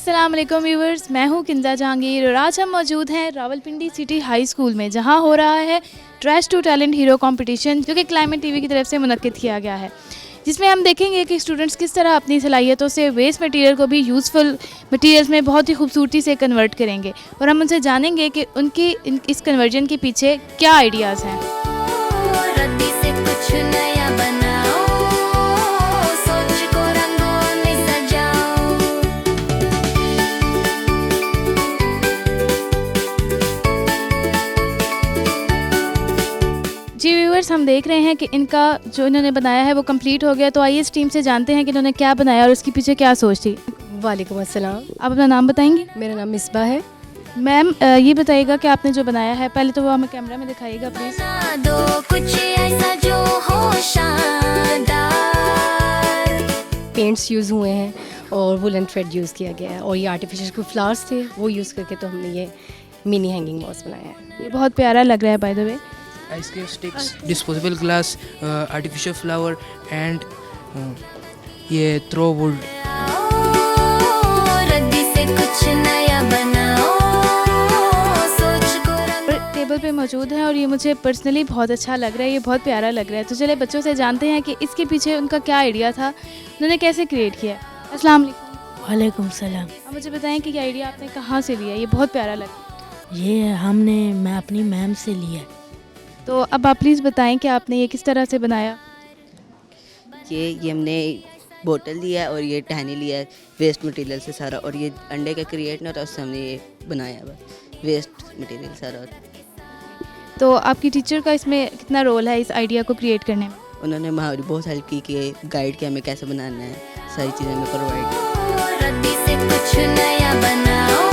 अस्सलाम वालेकुम व्यूवर्स, मैं हूँ किंजा जहांगीर और आज हम मौजूद हैं रावलपिंडी सिटी हाई स्कूल में, जहाँ हो रहा है trash to talent hero competition, जो कि क्लाइमेट टीवी की तरफ से मुनक्किद किया गया है, जिसमें हम देखेंगे कि स्टूडेंट्स किस तरह अपनी सलाहियतों से वेस्ट मटेरियल को भी यूज़फुल मटेरियल्स में बहुत ही खूबसूरती से कन्वर्ट करेंगे और हम उनसे जानेंगे कि उनकी इस कन्वर्जन के पीछे क्या आइडियाज़ हैं। रद्दी से कुछ नया बनाओ, सोच को रंगों में सजाओ। जी व्यूवर्स, हम देख रहे हैं कि इनका जो इन्होंने बनाया है वो कंप्लीट हो गया, तो आइए इस टीम से जानते हैं कि इन्होंने क्या बनाया और उसके पीछे क्या सोच थी। वालेकुम अस्सलाम। आप अपना नाम बताएंगी? मेरा नाम मिसबा है। मैम ये बताइएगा कि आपने जो बनाया है, पहले तो वो हमें कैमरा में दिखाइएगा प्लीज़। बना दो कुछ ऐसा जो हो शानदार। पेंट्स यूज़ हुए हैं और वुलन थ्रेड यूज़ किया गया है और ये आर्टिफिशियल कुछ फ्लावर्स थे वो यूज़ करके तो हमने ये मिनी हैंगिंग वॉल्स बनाया है। ये बहुत प्यारा लग रहा है by the way. Ice cream sticks, disposable glass, artificial flower and ये थ्रो वुड। रद्दी से कुछ नया बनाओ, सोच को रंगों। टेबल पे मौजूद है और ये मुझे पर्सनली बहुत अच्छा लग रहा है, ये बहुत प्यारा लग रहा है। तो चले बच्चों से जानते हैं कि इसके पीछे उनका क्या आइडिया था, उन्होंने कैसे क्रिएट किया। अस्सलाम वालेकुम। वालेकुम सलाम। आप मुझे बताएं कि ये आइडिया आपने कहाँ से लिया, ये बहुत प्यारा लग रहा है। ये मैं अपनी मैम से लिया। तो अब आप प्लीज़ बताएं कि आपने ये किस तरह से बनाया। ये हमने बोतल लिया है और ये टहनी लिया है वेस्ट मटेरियल से सारा, और ये अंडे का क्रिएट ना था उससे हमने ये बनाया हुआ वेस्ट मटेरियल सारा। तो आपकी टीचर का इसमें कितना रोल है इस आइडिया को क्रिएट करने में? उन्होंने हमारी बहुत हेल्प की कि गाइड किया हमें कैसे बनाना है, सारी चीज़ें हमें प्रोवाइड। रद्दी से कुछ नया बनाओ,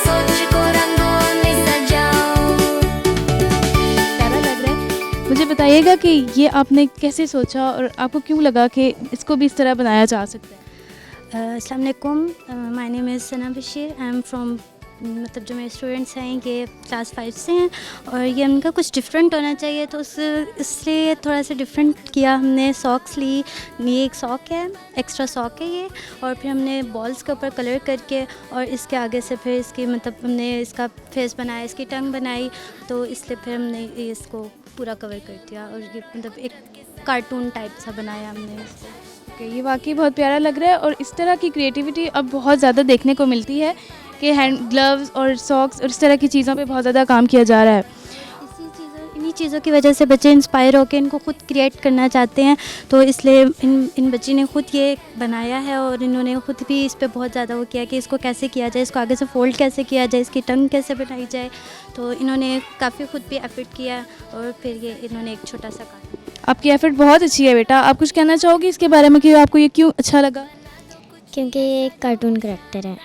सोच को रंगों में सजाओ। प्यारा लग रहा है। मुझे बताइएगा कि ये आपने कैसे सोचा और आपको क्यों लगा कि इसको भी इस तरह बनाया जा सकता है? अस्सलाम वालेकुम, my name is Sana Bashir. I am from, मतलब जो मेरे स्टूडेंट्स हैं ये क्लास 5 से हैं और ये उनका कुछ डिफरेंट होना चाहिए, तो इसलिए थोड़ा सा डिफरेंट किया हमने। सॉक्स ली, ये एक सॉक है, एक्स्ट्रा सॉक है ये, और फिर हमने बॉल्स के ऊपर कलर करके और इसके आगे से फिर इसकी मतलब हमने इसका फेस बनाया, इसकी टंग बनाई, तो इसलिए फिर हमने इसको पूरा कवर कर दिया और ये मतलब एक कार्टून टाइप सा बनाया हमने इसको। ये वाकई बहुत प्यारा लग रहा है और इस तरह की क्रिएटिविटी अब बहुत ज़्यादा देखने को मिलती है कि हैंड ग्लव्स और सॉक्स और इस तरह की चीज़ों पे बहुत ज़्यादा काम किया जा रहा है। इन्हीं चीज़ों की वजह से बच्चे इंस्पायर होकर इनको खुद क्रिएट करना चाहते हैं, तो इसलिए इन बच्ची ने खुद ये बनाया है और इन्होंने खुद भी इस पे बहुत ज़्यादा वो किया कि इसको कैसे किया जाए, इसको आगे से फोल्ड कैसे किया जाए, इसकी टंग कैसे बनाई जाए, तो इन्होंने काफ़ी खुद भी एफर्ट किया और फिर ये इन्होंने एक छोटा सा काटा। आपकी एफर्ट बहुत अच्छी है बेटा। आप कुछ कहना चाहोगे इसके बारे में कि आपको ये क्यों अच्छा लगा? क्योंकि ये एक कार्टून करैक्टर है।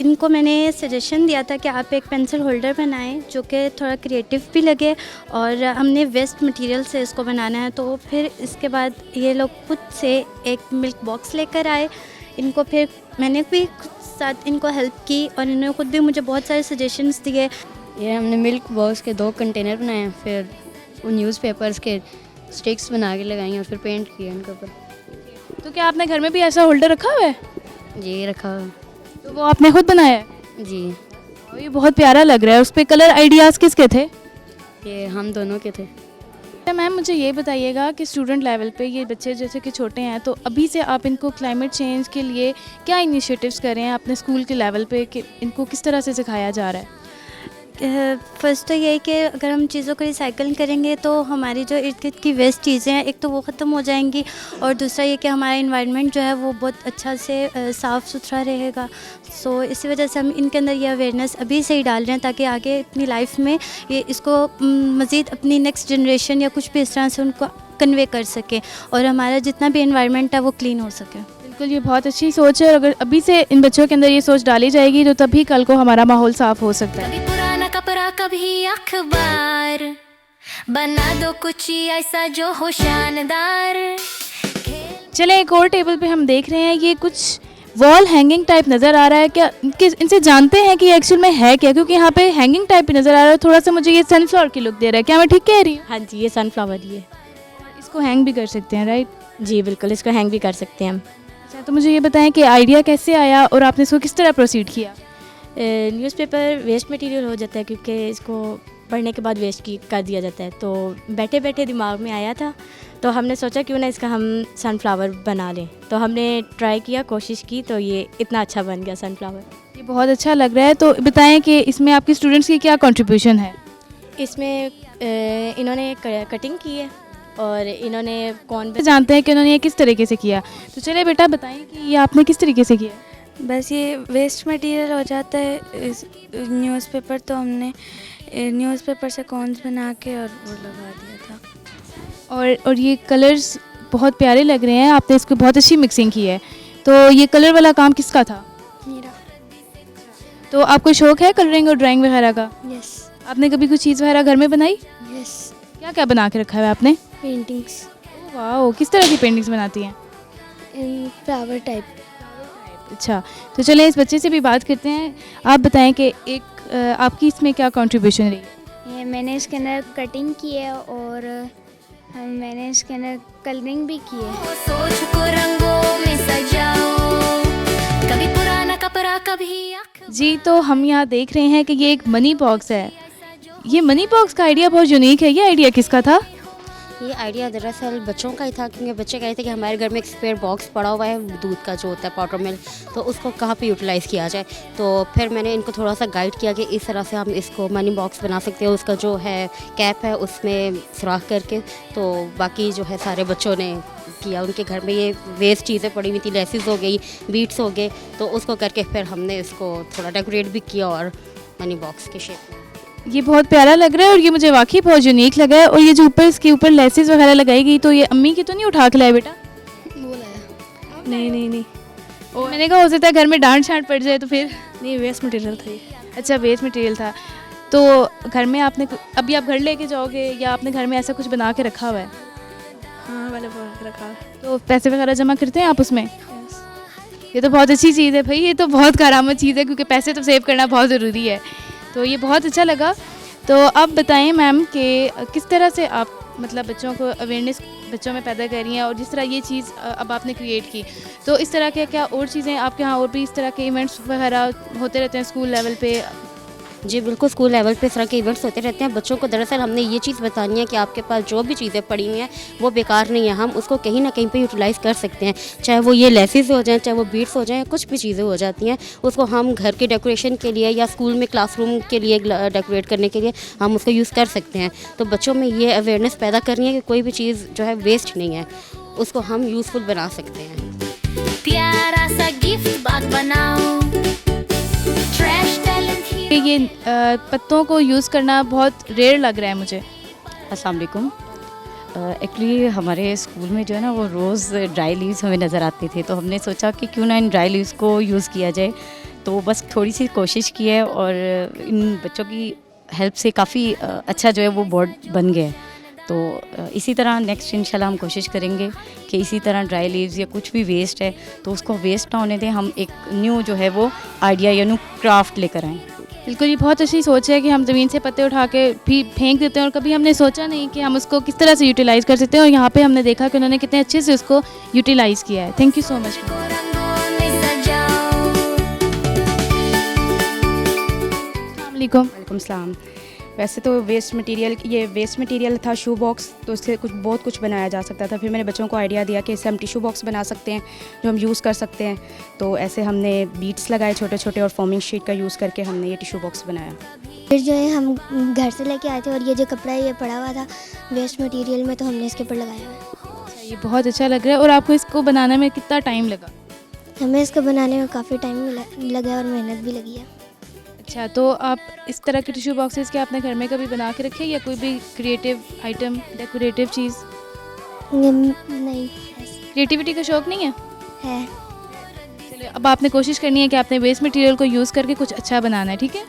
इनको मैंने सजेशन दिया था कि आप एक पेंसिल होल्डर बनाएं जो कि थोड़ा क्रिएटिव भी लगे और हमने वेस्ट मटेरियल से इसको बनाना है, तो फिर इसके बाद ये लोग खुद से एक मिल्क बॉक्स लेकर आए। इनको फिर मैंने भी साथ इनको हेल्प की और इन्होंने खुद भी मुझे बहुत सारे सजेशंस दिए। ये हमने मिल्क बॉक्स के 2 कंटेनर बनाए हैं, फिर वो न्यूज़पेपर्स के स्टिक्स बना के लगाई और फिर पेंट किया इनके ऊपर। तो क्या आपने घर में भी ऐसा होल्डर रखा हुआ है? जी रखा हुआ है। तो वो आपने खुद बनाया है? जी और ये बहुत प्यारा लग रहा है। उस पर कलर आइडियाज़ किसके थे? ये हम दोनों के थे। मैम मुझे ये बताइएगा कि स्टूडेंट लेवल पे ये बच्चे जैसे कि छोटे हैं, तो अभी से आप इनको क्लाइमेट चेंज के लिए क्या इनिशिएटिव्स कर रहे हैं अपने स्कूल के लेवल पे, कि इनको किस तरह से सिखाया जा रहा है? फ़र्स्ट तो यही कि अगर हम चीज़ों को रिसाइकल करेंगे तो हमारी जो इर्द गिर्द की वेस्ट चीज़ें हैं एक तो वो ख़त्म हो जाएंगी, और दूसरा ये कि हमारा इन्वायरमेंट जो है वो बहुत अच्छा से साफ़ सुथरा रहेगा। सो इसी वजह से हम इनके अंदर ये अवेयरनेस अभी से ही डाल रहे हैं ताकि आगे अपनी लाइफ में ये इसको मज़ीद अपनी नेक्स्ट जनरेशन या कुछ भी इस तरह से उनको कन्वे कर सकें और हमारा जितना भी इन्वायरमेंट है वो क्लीन हो सके। बिल्कुल, ये बहुत अच्छी सोच है और अगर अभी से इन बच्चों के अंदर ये सोच डाली जाएगी तो तभी कल को हमारा माहौल साफ़ हो सकता है। कभी पुराना कपड़ा कभी अखबार, बना दो कुछ ऐसा जो हो शानदार। चले एक और टेबल पे हम देख रहे हैं, ये कुछ वॉल हैंगिंग टाइप नज़र आ रहा है। क्या इनसे जानते हैं कि एक्चुअल में है क्या, क्योंकि यहाँ पे हैंगिंग टाइप नज़र आ रहा है। थोड़ा सा मुझे ये सनफ्लावर की लुक दे रहा है, क्या मैं ठीक कह रही हूँ? हाँ जी, ये सनफ्लावर ही है। इसको हैंग भी कर सकते हैं, राइट? जी बिल्कुल, इसको हैंग भी कर सकते हैं हम। अच्छा, तो मुझे ये बताएं कि आइडिया कैसे आया और आपने इसको किस तरह प्रोसीड किया? न्यूज़पेपर वेस्ट मटेरियल हो जाता है क्योंकि इसको पढ़ने के बाद वेस्ट की कर दिया जाता है, तो बैठे बैठे दिमाग में आया था, तो हमने सोचा क्यों ना इसका हम सनफ्लावर बना लें। तो हमने ट्राई किया, कोशिश की, तो ये इतना अच्छा बन गया सनफ्लावर। ये बहुत अच्छा लग रहा है। तो बताएं कि इसमें आपके स्टूडेंट्स की क्या कंट्रीब्यूशन है? इसमें इन्होंने कटिंग की है और इन्होंने कौन जानते हैं कि उन्होंने ये किस तरीके से किया, तो चलिए बेटा बताएं कि ये आपने किस तरीके से किया? बस ये वेस्ट मटेरियल हो जाता है इस न्यूज़पेपर, तो हमने न्यूज़पेपर से कॉन्स बना के और वो लगा दिया था। और ये कलर्स बहुत प्यारे लग रहे हैं, आपने इसको बहुत अच्छी मिक्सिंग की है। तो ये कलर वाला काम किसका था? मेरा। तो आपको शौक है कलरिंग और ड्राइंग वगैरह का? यस। आपने कभी कुछ चीज़ वगैरह घर में बनाई? यस। क्या क्या बना के रखा है आपने? पेंटिंग्स। वाह, किस तरह की पेंटिंग्स बनाती हैं? इन फ्लावर टाइप। अच्छा, तो चलें इस बच्चे से भी बात करते हैं। आप बताएं कि आपकी इसमें क्या कंट्रीब्यूशन रही? ये मैंने इसके अंदर कटिंग की है और मैंने इसके अंदर कलरिंग भी की है। सोच को रंगों में सजाओ, कभी पुराना कपड़ा कभी जी, तो हम यहाँ देख रहे हैं कि ये एक मनी बॉक्स है। ये मनी बॉक्स का आइडिया बहुत यूनिक है। ये आइडिया किसका था? ये आइडिया दरअसल बच्चों का ही था, क्योंकि बच्चे कह रहे थे कि हमारे घर में एक स्पेयर बॉक्स पड़ा हुआ है दूध का जो होता है पाउडर मिल्क, तो उसको कहाँ पे यूटिलाइज़ किया जाए। तो फिर मैंने इनको थोड़ा सा गाइड किया कि इस तरह से हम इसको मनी बॉक्स बना सकते हैं। उसका जो है कैप है उसमें सुराख करके, तो बाकी जो है सारे बच्चों ने किया। उनके घर में ये वेस्ट चीज़ें पड़ी हुई थी, लेसिस हो गई, बीट्स हो गए, तो उसको करके फिर हमने इसको थोड़ा डेकोरेट भी किया और मनी बॉक्स के शेप में। ये बहुत प्यारा लग रहा है और ये मुझे वाकई बहुत यूनिक लगा है। और ये जो ऊपर इसके ऊपर लेसेस वगैरह लगाई गई, तो ये अम्मी की तो नहीं उठा के लाए बेटा? नहीं और मैंने कहा हो सकता है घर में डांट छांट पड़ जाए तो फिर? नहीं, वेस्ट मटेरियल था ये। अच्छा, वेस्ट मटेरियल था। तो घर में आपने अभी आप घर लेके जाओगे या आपने घर में ऐसा कुछ बना के रखा हुआ है? हाँ, मैंने बना के रखा है। तो पैसे वगैरह जमा करते हैं आप उसमें? ये तो बहुत अच्छी चीज़ है भाई, ये तो बहुत कारामत चीज़ है, क्योंकि पैसे तो सेव करना बहुत ज़रूरी है। तो ये बहुत अच्छा लगा। तो अब बताएं मैम कि किस तरह से आप मतलब बच्चों को अवेयरनेस बच्चों में पैदा कर रही हैं, और जिस तरह ये चीज़ अब आपने क्रिएट की, तो इस तरह के क्या और चीज़ें आपके यहाँ और भी इस तरह के इवेंट्स वगैरह होते रहते हैं स्कूल लेवल पे? जी बिल्कुल, स्कूल लेवल पे इस तरह के इवेंट्स होते रहते हैं। बच्चों को दरअसल हमने ये चीज़ बतानी है कि आपके पास जो भी चीज़ें पड़ी हुई हैं वो बेकार नहीं है, हम उसको कहीं ना कहीं पे यूटिलाइज़ कर सकते हैं। चाहे वो ये लेसिस हो जाएं, चाहे वो बीड्स हो जाएं, कुछ भी चीज़ें हो जाती हैं, उसको हम घर के डेकोरेशन के लिए या स्कूल में क्लासरूम के लिए डेकोरेट करने के लिए हम उसको यूज़ कर सकते हैं। तो बच्चों में ये अवेयरनेस पैदा करनी है कि कोई भी चीज़ जो है वेस्ट नहीं है, उसको हम यूज़फुल बना सकते हैं। प्यारा सा गिफ्ट बाग बनाओ, ट्रैश टैलेंट ये पत्तों को यूज़ करना बहुत रेयर लग रहा है मुझे। अस्सलाम वालेकुम। एक्चुअली हमारे स्कूल में जो है ना वो रोज़ ड्राई लीव्स हमें नज़र आते थे, तो हमने सोचा कि क्यों ना इन ड्राई लीव्स को यूज़ किया जाए। तो बस थोड़ी सी कोशिश की है और इन बच्चों की हेल्प से काफ़ी अच्छा जो है वो बोर्ड बन गया है। तो इसी तरह नेक्स्ट इंशाल्लाह हम कोशिश करेंगे कि इसी तरह ड्राई लीव्स या कुछ भी वेस्ट है तो उसको वेस्ट ना होने दें, हम एक न्यू जो है वो आइडिया या न्यू क्राफ्ट लेकर आएँ। बिल्कुल, ये बहुत अच्छी सोच है कि हम ज़मीन से पत्ते उठा के भी फेंक देते हैं और कभी हमने सोचा नहीं कि हम उसको किस तरह से यूटिलाइज़ कर सकते हैं, और यहाँ पे हमने देखा कि उन्होंने कितने अच्छे से उसको यूटिलाइज़ किया है। Thank you so much. वालेकुम सलाम। वैसे तो वेस्ट मटेरियल था शू बॉक्स, तो इससे बहुत कुछ बनाया जा सकता था। फिर मैंने बच्चों को आइडिया दिया कि इससे हम टिशू बॉक्स बना सकते हैं जो हम यूज़ कर सकते हैं। तो ऐसे हमने बीट्स लगाए छोटे छोटे और फॉर्मिंग शीट का यूज़ करके हमने ये टिशू बॉक्स बनाया। फिर जो है हम घर से लेके आए थे और ये जो कपड़ा है ये पड़ा हुआ था वेस्ट मटेरियल में, तो हमने इसके ऊपर लगाया है। ये बहुत अच्छा लग रहा है। और आपको इसको बनाने में कितना टाइम लगा? हमें इसको बनाने में काफ़ी टाइम लगा और मेहनत भी लगी है। अच्छा, तो आप इस तरह के टिश्यू बॉक्सेस क्या अपने घर में कभी बना के रखे या कोई भी क्रिएटिव आइटम, डेकोरेटिव चीज़? नहीं। क्रिएटिविटी का शौक़ नहीं है? है। चलिए, अब आपने कोशिश करनी है कि आपने वेस्ट मटेरियल को यूज़ करके कुछ अच्छा बनाना है, ठीक है?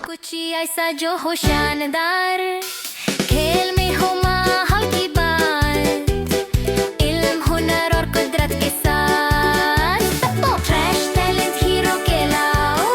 कुछ ऐसा जो हो शानदार, खेल में हो माहौल की बात, इल्म हुनर और कुदरत के साथ सबको ट्रैश टैलेंट हीरो के लाओ।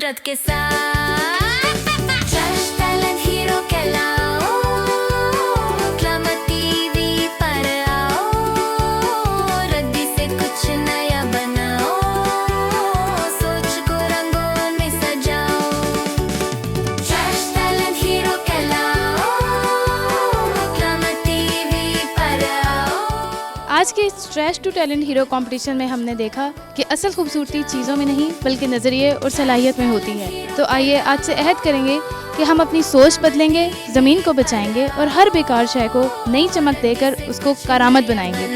इज्जत के साथ ट्रैश टैलेंट हीरो कहलाओ क्लामा टीवी पर आओ रद्दी से कुछ नया बनाओ सोच को रंगों में सजाओ ट्रैश टैलेंट हीरो कहलाओ क्लामा टीवी पर आओ। आज के इस trash to talent hero competition में हमने देखा कि असल खूबसूरती चीज़ों में नहीं बल्कि नज़रिए और सलाहियत में होती है। तो आइए आज से अहद करेंगे कि हम अपनी सोच बदलेंगे, ज़मीन को बचाएंगे और हर बेकार शय को नई चमक देकर उसको करामत बनाएंगे।